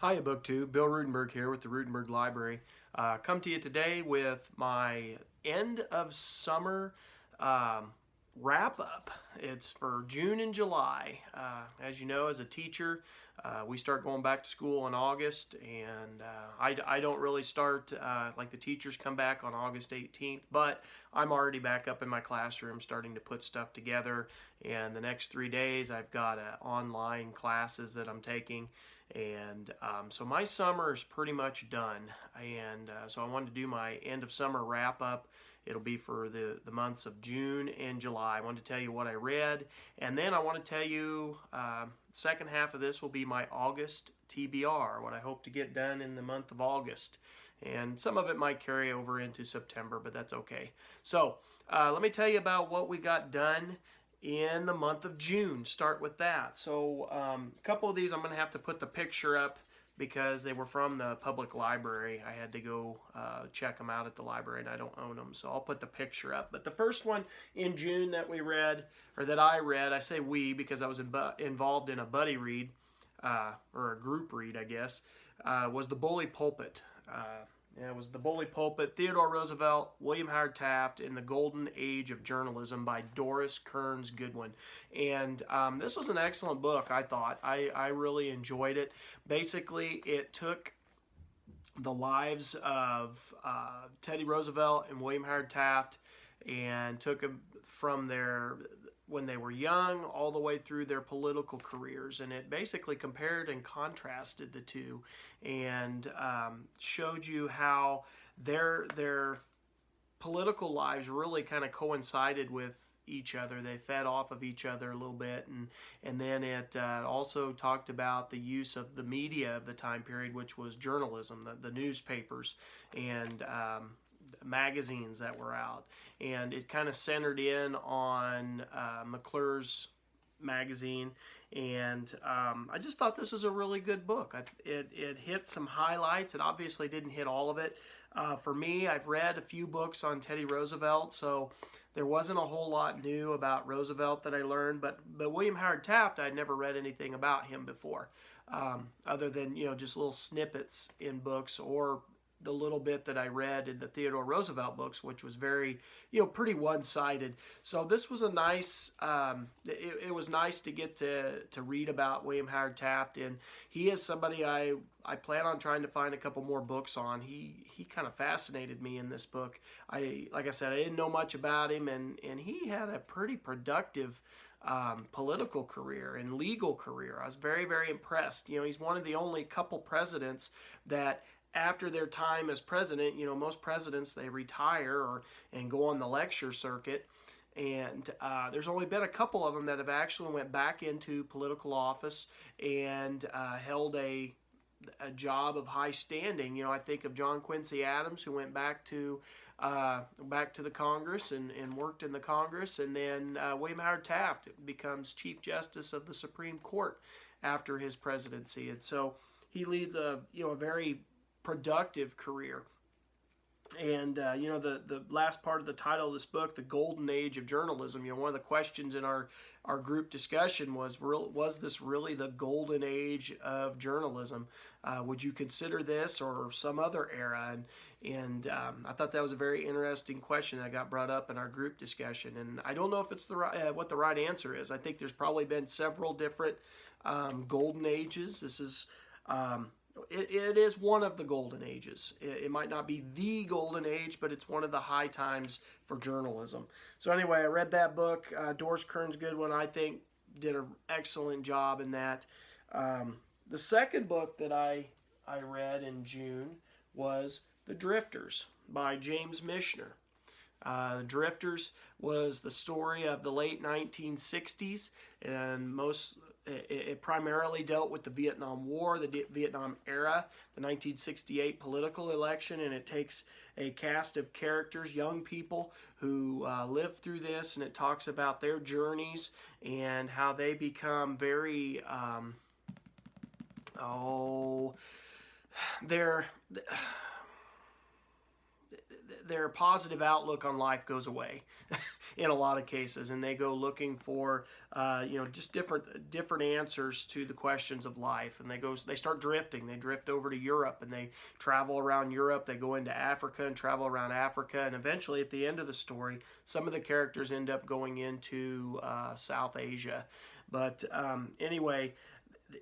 Hiya, BookTube. Bill Ruttenberg here with the Ruttenberg Library. Come to you today with my end of summer wrap up. It's for June and July. As you know, as a teacher, we start going back to school in August, and I don't really start like the teachers come back on August 18th, but I'm already back up in my classroom starting to put stuff together. And the next 3 days, I've got online classes that I'm taking, and so my summer is pretty much done. And so I wanted to do my end of summer wrap up. It'll be for the months of June and July. I want to tell you what I read, and then I want to tell you second half of this will be my August TBR, what I hope to get done in the month of August. And some of it might carry over into September, but that's okay. So let me tell you about what we got done in the month of June. Start with that. So a couple of these I'm going to have to put the picture up because they were from the public library. I had to go check them out at the library, and I don't own them, so I'll put the picture up. But the first one in June that we read, or that I read, I say we because I was involved in a buddy read, or a group read, I guess, was The Bully Pulpit. It was The Bully Pulpit, Theodore Roosevelt, William Howard Taft, in the Golden Age of Journalism by Doris Kearns Goodwin. And this was an excellent book, I thought. I really enjoyed it. Basically, it took the lives of Teddy Roosevelt and William Howard Taft and took them from when they were young all the way through their political careers, and it basically compared and contrasted the two and showed you how their political lives really kind of coincided with each other. They fed off of each other a little bit, and then it also talked about the use of the media of the time period, which was journalism, the newspapers, and magazines that were out, and it kind of centered in on McClure's magazine, and I just thought this was a really good book. It hit some highlights. It obviously didn't hit all of it. For me, I've read a few books on Teddy Roosevelt, so there wasn't a whole lot new about Roosevelt that I learned, but William Howard Taft, I'd never read anything about him before, other than just little snippets in books, or the little bit that I read in the Theodore Roosevelt books, which was very, pretty one-sided. So this was a nice, it was nice to get to read about William Howard Taft, and he is somebody I plan on trying to find a couple more books on. He kind of fascinated me in this book. Like I said, I didn't know much about him, and he had a pretty productive political career and legal career. I was very, very impressed. He's one of the only couple presidents that, after their time as president, most presidents, they retire and go on the lecture circuit, and there's only been a couple of them that have actually went back into political office and held a job of high standing. I think of John Quincy Adams, who went back to the Congress and worked in the Congress, and then William Howard Taft becomes Chief Justice of the Supreme Court after his presidency, and so he leads a very productive career. And the last part of the title of this book, The Golden Age of Journalism, one of the questions in our group discussion was this really the golden age of journalism? Would you consider this or some other era? And I thought that was a very interesting question that got brought up in our group discussion, and I don't know if it's what the right answer is. I think there's probably been several different golden ages. This is it is one of the golden ages. It might not be the golden age, but it's one of the high times for journalism. So anyway, I read that book. Doris Kearns Goodwin, I think, did an excellent job in that. The second book that I read in June was The Drifters by James Michener. The Drifters was the story of the late 1960s, and it primarily dealt with the Vietnam War, the Vietnam era, the 1968 political election, and it takes a cast of characters, young people who lived through this, and it talks about their journeys and how they become very, their positive outlook on life goes away. in a lot of cases, and they go looking for just different answers to the questions of life, and they start drifting. They drift over to Europe, and they travel around Europe. They go into Africa and travel around Africa, and eventually at the end of the story, some of the characters end up going into South Asia. But anyway,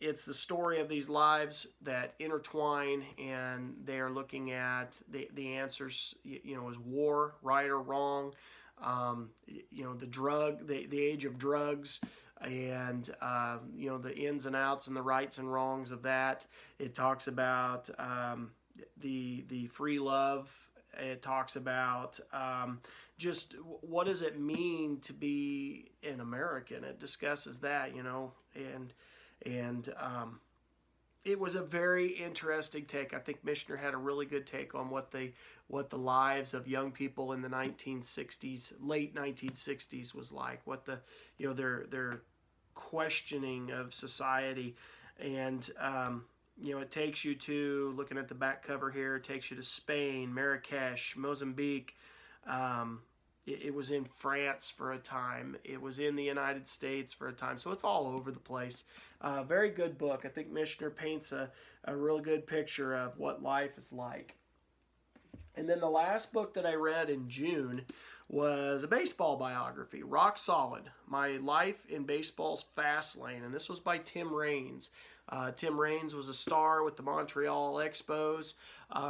it's the story of these lives that intertwine, and they are looking at the answers. Is war right or wrong? The age of drugs, and the ins and outs and the rights and wrongs of that. It talks about the free love. It talks about just what does it mean to be an American. It discusses that, and it was a very interesting take. I think Michener had a really good take on what the lives of young people in the 1960s, late 1960s was like, what their questioning of society. And it takes you to, looking at the back cover here, it takes you to Spain, Marrakesh, Mozambique. It was in France for a time. It was in the United States for a time. So it's all over the place. Very good book. I think Michener paints a real good picture of what life is like. And then the last book that I read in June was a baseball biography, Rock Solid, My Life in Baseball's Fast Lane. And this was by Tim Raines. Tim Raines was a star with the Montreal Expos.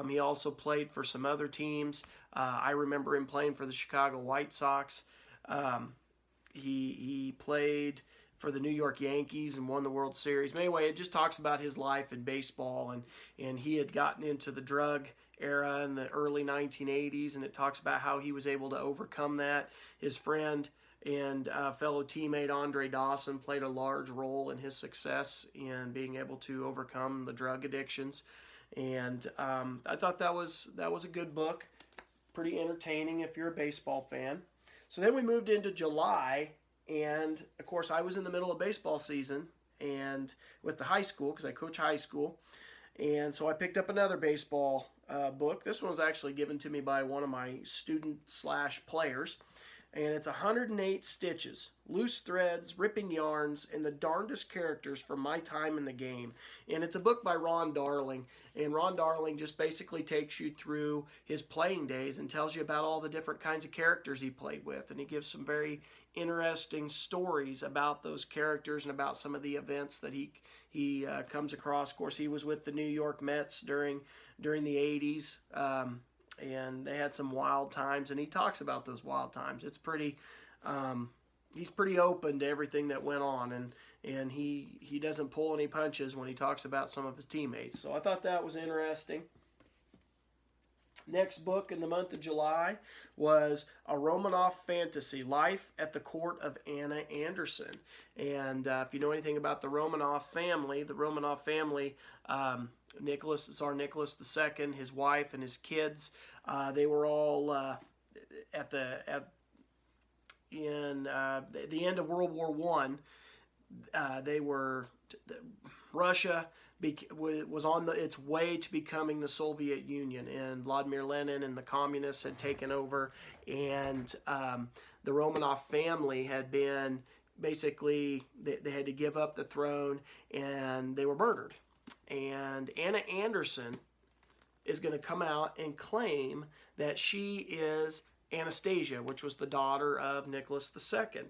He also played for some other teams. I remember him playing for the Chicago White Sox. He played for the New York Yankees and won the World Series. But anyway, it just talks about his life in baseball, and he had gotten into the drug era in the early 1980s, and it talks about how he was able to overcome that. His friend and fellow teammate Andre Dawson played a large role in his success in being able to overcome the drug addictions. And I thought that was a good book, pretty entertaining if you're a baseball fan. So then we moved into July, and of course I was in the middle of baseball season and with the high school, because I coach high school, and so I picked up another baseball book. This one was actually given to me by one of my student/players. And it's 108 stitches, loose threads, ripping yarns, and the darndest characters from my time in the game. And it's a book by Ron Darling. And Ron Darling just basically takes you through his playing days and tells you about all the different kinds of characters he played with. And he gives some very interesting stories about those characters and about some of the events that he comes across. Of course, he was with the New York Mets during the 80s. And they had some wild times, and he talks about those wild times. It's pretty, he's pretty open to everything that went on, and he doesn't pull any punches when he talks about some of his teammates. So I thought that was interesting. Next book in the month of July was a Romanov Fantasy, Life at the Court of Anna Anderson. And if you know anything about the Romanov family, Tsar Nicholas II, his wife, and his kids, they were all at the end of World War I. Russia was on its way to becoming the Soviet Union, and Vladimir Lenin and the communists had taken over, and the Romanov family had been basically, they had to give up the throne, and they were murdered. And Anna Anderson is going to come out and claim that she is Anastasia, which was the daughter of Nicholas II.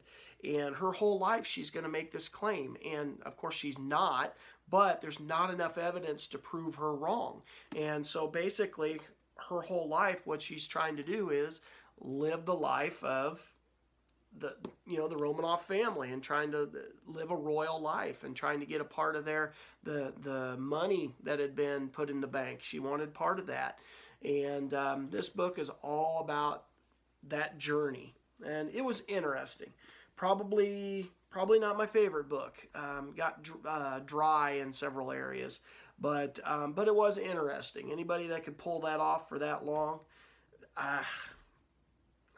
And her whole life she's going to make this claim. And of course she's not, but there's not enough evidence to prove her wrong. And so basically her whole life, what she's trying to do is live the life of the Romanov family, and trying to live a royal life, and trying to get a part of the money that had been put in the bank. She wanted part of that. And this book is all about that journey, and it was interesting. Probably not my favorite book. Got dry in several areas, but it was interesting. Anybody that could pull that off for that long,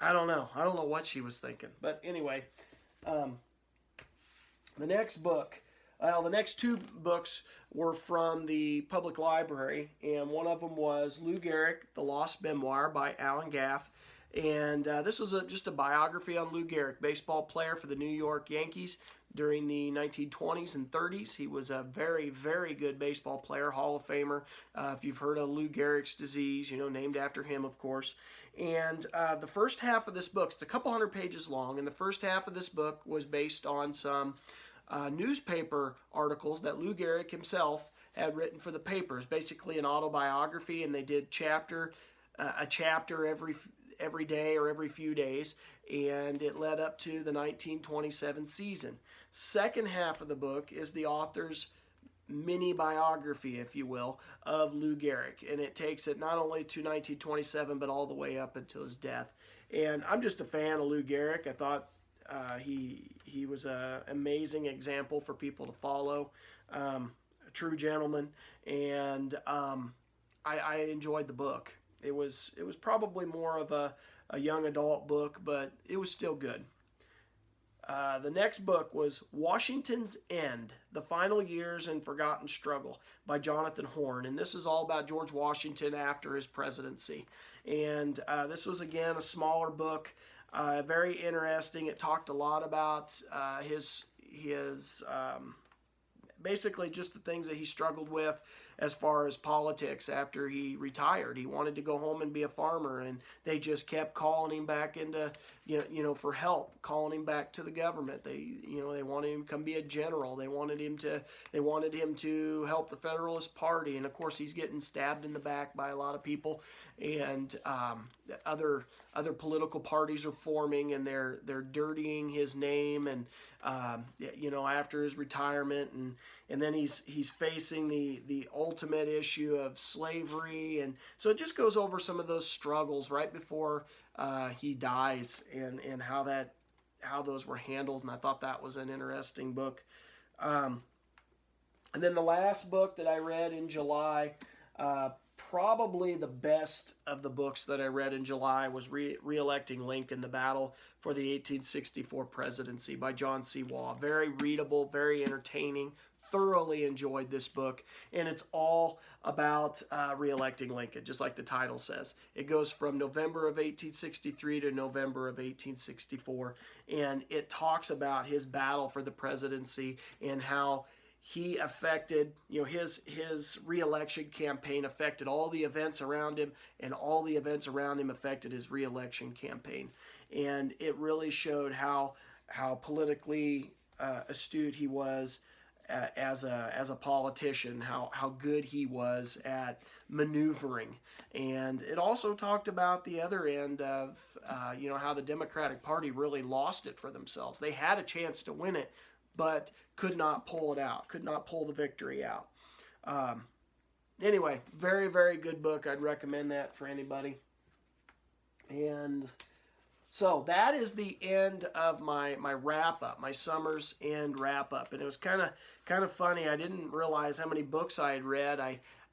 I don't know. I don't know what she was thinking. But anyway, the next book, the next two books were from the public library, and one of them was Lou Gehrig, The Lost Memoir by Alan Gaff, And this was just a biography on Lou Gehrig, baseball player for the New York Yankees during the 1920s and 30s. He was a very, very good baseball player, Hall of Famer. If you've heard of Lou Gehrig's disease, named after him, of course. And the first half of this book, it's a couple hundred pages long, and the first half of this book was based on some newspaper articles that Lou Gehrig himself had written for the papers, basically an autobiography, and they did a chapter every day or every few days, and it led up to the 1927 season. Second half of the book is the author's mini biography, if you will, of Lou Gehrig, and it takes it not only to 1927 but all the way up until his death. And I'm just a fan of Lou Gehrig. I thought he was an amazing example for people to follow, a true gentleman, and I enjoyed the book. It was probably more of a young adult book, but it was still good. The next book was Washington's End, The Final Years and Forgotten Struggle by Jonathan Horn. And this is all about George Washington after his presidency. And this was, again, a smaller book, very interesting. It talked a lot about his basically just the things that he struggled with as far as politics after he retired. He wanted to go home and be a farmer, and they just kept calling him back into, for help, calling him back to the government. They wanted him to come be a general. They wanted him to help the Federalist Party, and of course he's getting stabbed in the back by a lot of people, and other political parties are forming, and they're dirtying his name, and after his retirement, and then he's facing the ultimate issue of slavery, and so it just goes over some of those struggles right before he dies, and how those were handled. And I thought that was an interesting book. And then the last book that I read in July, probably the best of the books that I read in July, was Reelecting Lincoln, The Battle for the 1864 Presidency by John C. Waugh. Very readable, very entertaining. Thoroughly enjoyed this book, and it's all about reelecting Lincoln, just like the title says. It goes from November of 1863 to November of 1864, and it talks about his battle for the presidency and how he affected, his reelection campaign affected all the events around him, and all the events around him affected his reelection campaign. And it really showed how politically astute he was as a politician, how good he was at maneuvering. And it also talked about the other end of, how the Democratic Party really lost it for themselves. They had a chance to win it, but could not pull it out, could not pull the victory out. Anyway, very, very good book. I'd recommend that for anybody. And so that is the end of my wrap-up, my summer's end wrap-up. And it was kind of funny. I didn't realize how many books I had read.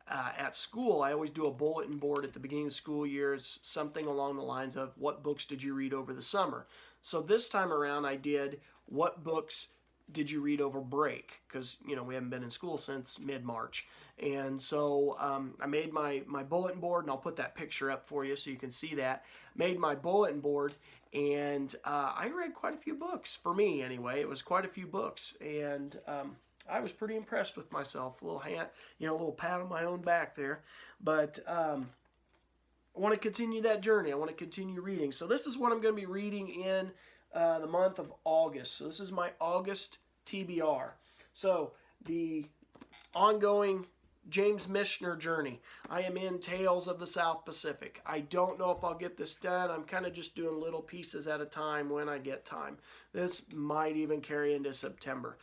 At school, I always do a bulletin board at the beginning of the school years, something along the lines of, what books did you read over the summer? So this time around, I did, what books did you read over break? Because, we haven't been in school since mid-March. And so I made my bulletin board, and I'll put that picture up for you so you can see that. Made my bulletin board, and I read quite a few books. For me, anyway, it was quite a few books. And I was pretty impressed with myself. A little pat on my own back there. But I want to continue that journey. I want to continue reading. So this is what I'm going to be reading in the month of August. So this is my August TBR. So the ongoing James Michener journey. I am in Tales of the South Pacific. I don't know if I'll get this done. I'm kind of just doing little pieces at a time when I get time. This might even carry into September.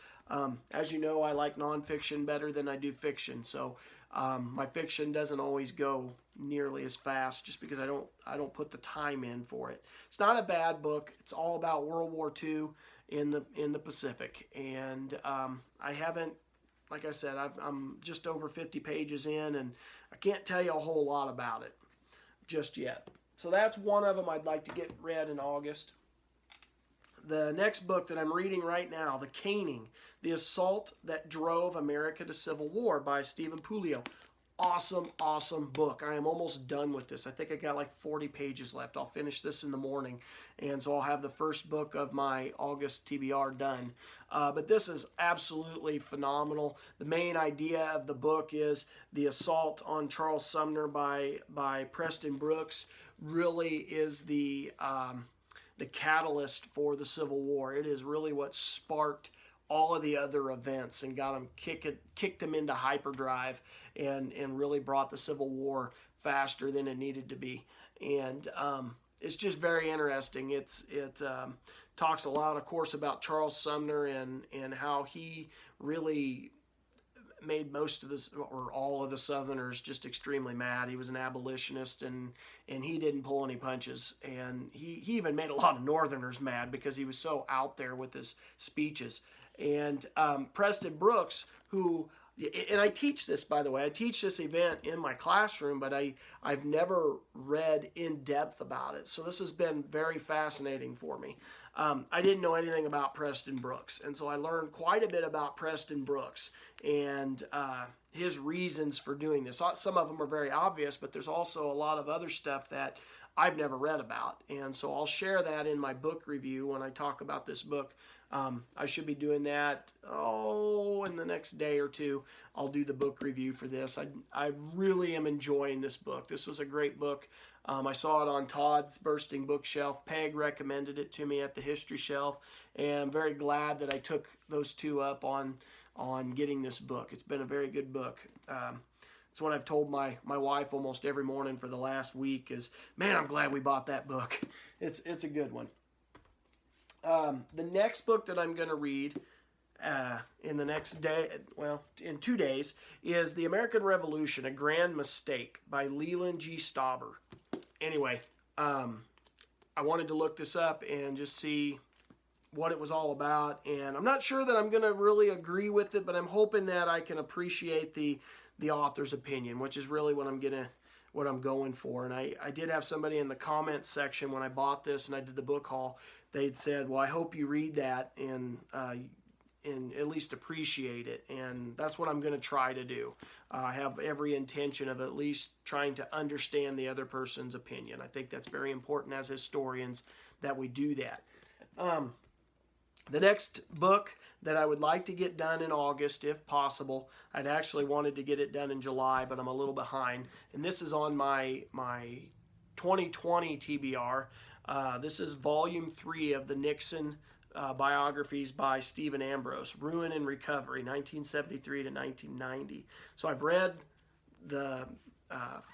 As you know, I like nonfiction better than I do fiction. So my fiction doesn't always go nearly as fast just because I don't put the time in for it. It's not a bad book. It's all about World War II in the Pacific, and I haven't, like I said, I'm just over 50 pages in, and I can't tell you a whole lot about it just yet. So that's one of them I'd like to get read in August. The next book that I'm reading right now, The Caning, The Assault That Drove America to Civil War by Stephen Puleo. awesome, awesome book. I am almost done with this. I think I got like 40 pages left. I'll finish this in the morning, and so I'll have the first book of my August TBR done. But this is absolutely phenomenal. The main idea of the book is the assault on Charles Sumner by Preston Brooks really is the catalyst for the Civil War. It is really what sparked all of the other events and got them kicked them into hyperdrive and really brought the Civil War faster than it needed to be. And it's just very interesting. It talks a lot, of course, about Charles Sumner and how he really made most of this or all of the Southerners just extremely mad. He was an abolitionist and he didn't pull any punches. And he even made a lot of Northerners mad because he was so out there with his speeches. And Preston Brooks, who, and I teach this, by the way, I teach this event in my classroom, but I've never read in depth about it. So this has been very fascinating for me. I didn't know anything about Preston Brooks, and so I learned quite a bit about Preston Brooks and his reasons for doing this. Some of them are very obvious, but there's also a lot of other stuff that I've never read about, and so I'll share that in my book review when I talk about this book. I should be doing that, in the next day or two. I'll do the book review for this. I really am enjoying this book. This was a great book. I saw it on Todd's Bursting Bookshelf. Peg recommended it to me at the History Shelf, and I'm very glad that I took those two up on getting this book. It's been a very good book. It's what I've told my wife almost every morning for the last week is, man, I'm glad we bought that book. It's a good one. The next book that I'm going to read in the next day, in 2 days, is The American Revolution, A Grand Mistake by Leland G. Stauber. Anyway, I wanted to look this up and just see what it was all about, and I'm not sure that I'm going to really agree with it, but I'm hoping that I can appreciate the author's opinion, which is really what I'm going for. And I did have somebody in the comments section when I bought this and I did the book haul. They'd said, well, I hope you read that and at least appreciate it. And that's what I'm going to try to do. I have every intention of at least trying to understand the other person's opinion. I think that's very important as historians that we do that. The next book that I would like to get done in August, if possible, I'd actually wanted to get it done in July, but I'm a little behind. And this is on my 2020 TBR. This is Volume 3 of the Nixon biographies by Stephen Ambrose, Ruin and Recovery, 1973 to 1990. So I've read the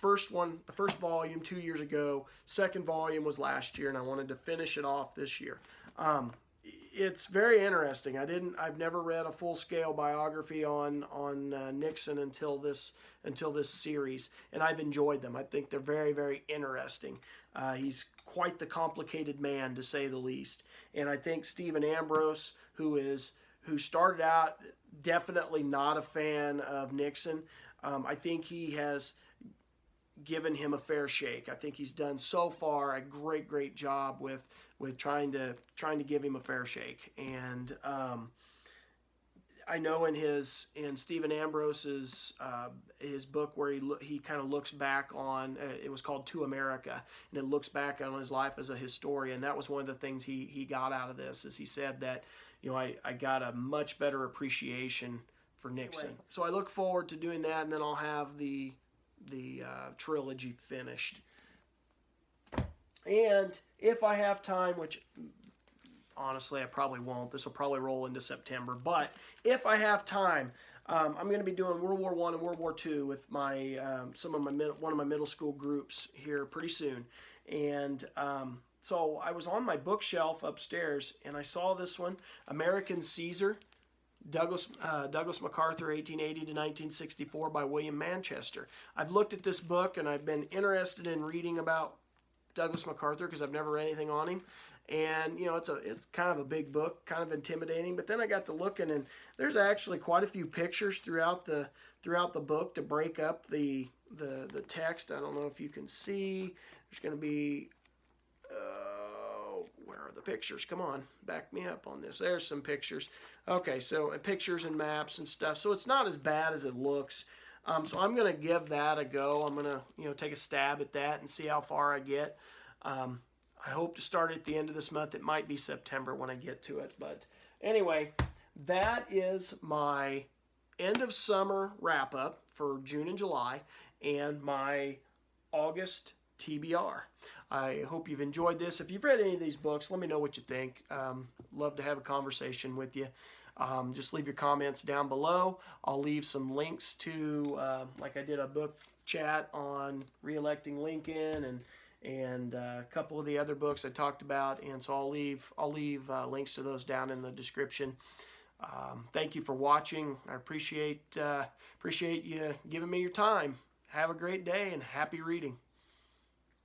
first volume 2 years ago. Second volume was last year, and I wanted to finish it off this year. It's very interesting. I've never read a full-scale biography on Nixon until this series, and I've enjoyed them. I think they're very, very interesting. He's quite the complicated man, to say the least. And I think Stephen Ambrose, who started out definitely not a fan of Nixon, I think he has given him a fair shake. I think he's done so far a great job with trying to give him a fair shake. And I know in Stephen Ambrose's his book where he kind of looks back on it was called To America, and it looks back on his life as a historian. That was one of the things he got out of this, is he said that, I got a much better appreciation for Nixon. Anyway. So I look forward to doing that, and then I'll have the trilogy finished. And if I have time, which honestly I probably won't, this will probably roll into September, but if I have time, I'm going to be doing World War I and World War II with my one of my middle school groups here pretty soon. And so I was on my bookshelf upstairs and I saw this one, American Caesar, Douglas MacArthur, 1880 to 1964 by William Manchester. I've looked at this book and I've been interested in reading about Douglas MacArthur because I've never read anything on him. And, it's kind of a big book, kind of intimidating. But then I got to looking, and there's actually quite a few pictures throughout the book to break up the text. I don't know if you can see. There's going to be, where are the pictures? Come on, back me up on this. There's some pictures. Okay, so pictures and maps and stuff. So it's not as bad as it looks. So I'm going to give that a go. I'm going to, take a stab at that and see how far I get. I hope to start at the end of this month. It might be September when I get to it. But anyway, that is my end of summer wrap up for June and July and my August TBR. I hope you've enjoyed this. If you've read any of these books, let me know what you think. Love to have a conversation with you. Just leave your comments down below. I'll leave some links to, like I did a book chat on Reelecting Lincoln and a couple of the other books I talked about, and so I'll leave links to those down in the description. Thank you for watching. I appreciate you giving me your time. Have a great day and happy reading.